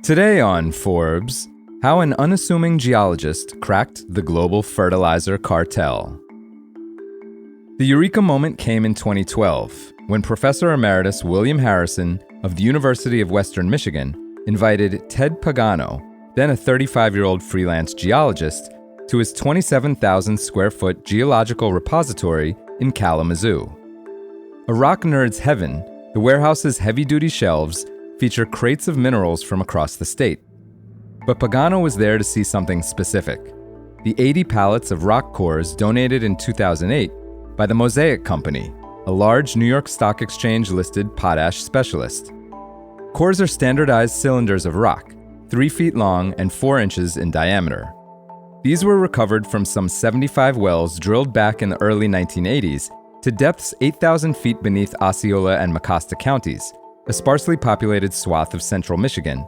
Today on Forbes, how an unassuming geologist cracked the global fertilizer cartel. The eureka moment came in 2012, when Professor Emeritus William Harrison of the University of Western Michigan invited Ted Pagano, then a 35-year-old freelance geologist, to his 27,000 square foot geological repository in Kalamazoo. A rock nerd's heaven, the warehouse's heavy-duty shelves feature crates of minerals from across the state. But Pagano was there to see something specific: the 80 pallets of rock cores donated in 2008 by the Mosaic Company, a large New York Stock Exchange-listed potash specialist. Cores are standardized cylinders of rock, 3 feet long and 4 inches in diameter. These were recovered from some 75 wells drilled back in the early 1980s to depths 8,000 feet beneath Osceola and Mecosta counties, a sparsely populated swath of central Michigan,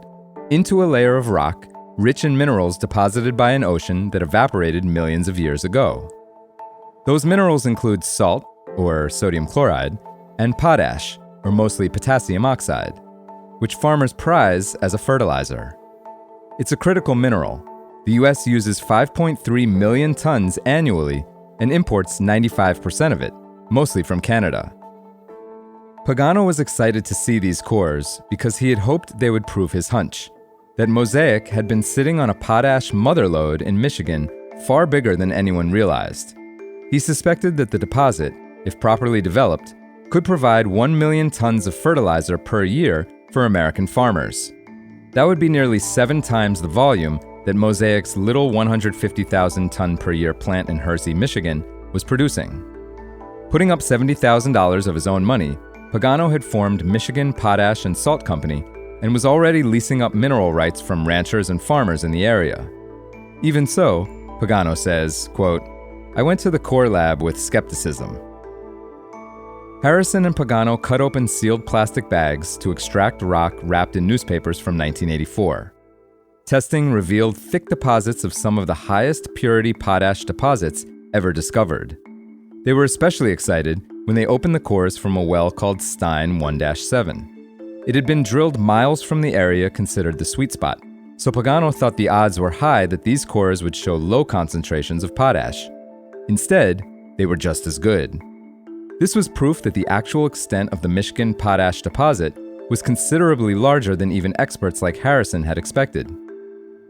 into a layer of rock rich in minerals deposited by an ocean that evaporated millions of years ago. Those minerals include salt, or sodium chloride, and potash, or mostly potassium oxide, which farmers prize as a fertilizer. It's a critical mineral. The U.S. uses 5.3 million tons annually and imports 95% of it, mostly from Canada. Pagano was excited to see these cores because he had hoped they would prove his hunch, that Mosaic had been sitting on a potash motherlode in Michigan far bigger than anyone realized. He suspected that the deposit, if properly developed, could provide 1 million tons of fertilizer per year for American farmers. That would be nearly 7 times the volume that Mosaic's little 150,000 ton per year plant in Hersey, Michigan, was producing. Putting up $70,000 of his own money, Pagano had formed Michigan Potash and Salt Company and was already leasing up mineral rights from ranchers and farmers in the area. Even so, Pagano says, quote, "I went to the core lab with skepticism." Harrison and Pagano cut open sealed plastic bags to extract rock wrapped in newspapers from 1984. Testing revealed thick deposits of some of the highest purity potash deposits ever discovered. They were especially excited when they opened the cores from a well called Stein 1-7. It had been drilled miles from the area considered the sweet spot, so Pagano thought the odds were high that these cores would show low concentrations of potash. Instead, they were just as good. This was proof that the actual extent of the Michigan potash deposit was considerably larger than even experts like Harrison had expected.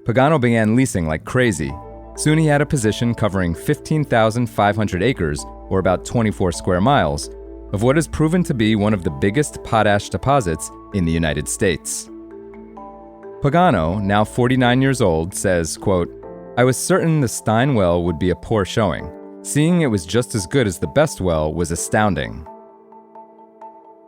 Pagano began leasing like crazy. Soon he had a position covering 15,500 acres, or about 24 square miles, of what has proven to be one of the biggest potash deposits in the United States. Pagano, now 49 years old, says, quote, "I was certain the Stein well would be a poor showing. Seeing it was just as good as the best well was astounding."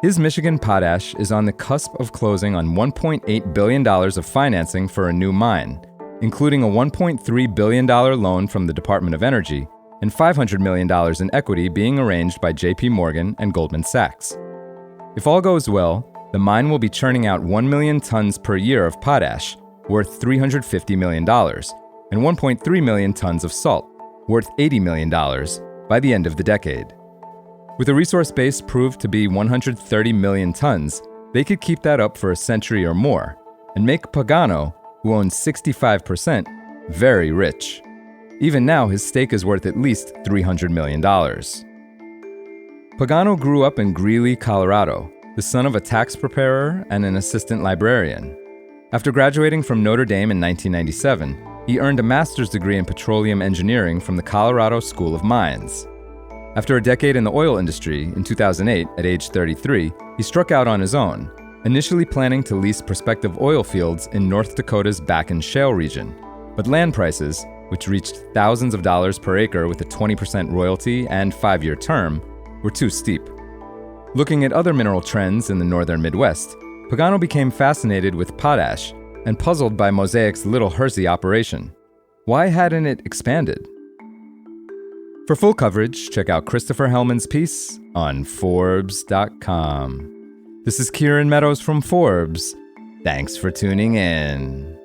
His Michigan Potash is on the cusp of closing on $1.8 billion of financing for a new mine, including a $1.3 billion loan from the Department of Energy and $500 million in equity being arranged by JP Morgan and Goldman Sachs. If all goes well, the mine will be churning out 1 million tons per year of potash, worth $350 million, and 1.3 million tons of salt, worth $80 million, by the end of the decade. With a resource base proved to be 130 million tons, they could keep that up for a century or more, and make Pagano, who owns 65%, very rich. Even now, his stake is worth at least $300 million. Pagano grew up in Greeley, Colorado, the son of a tax preparer and an assistant librarian. After graduating from Notre Dame in 1997, he earned a master's degree in petroleum engineering from the Colorado School of Mines. After a decade in the oil industry, in 2008, at age 33, he struck out on his own, initially planning to lease prospective oil fields in North Dakota's Bakken Shale region. But land prices, which reached thousands of dollars per acre with a 20% royalty and 5-year term, were too steep. Looking at other mineral trends in the northern Midwest, Pagano became fascinated with potash and puzzled by Mosaic's Little Hersey operation. Why hadn't it expanded? For full coverage, check out Christopher Hellman's piece on Forbes.com. This is Kieran Meadows from Forbes. Thanks for tuning in.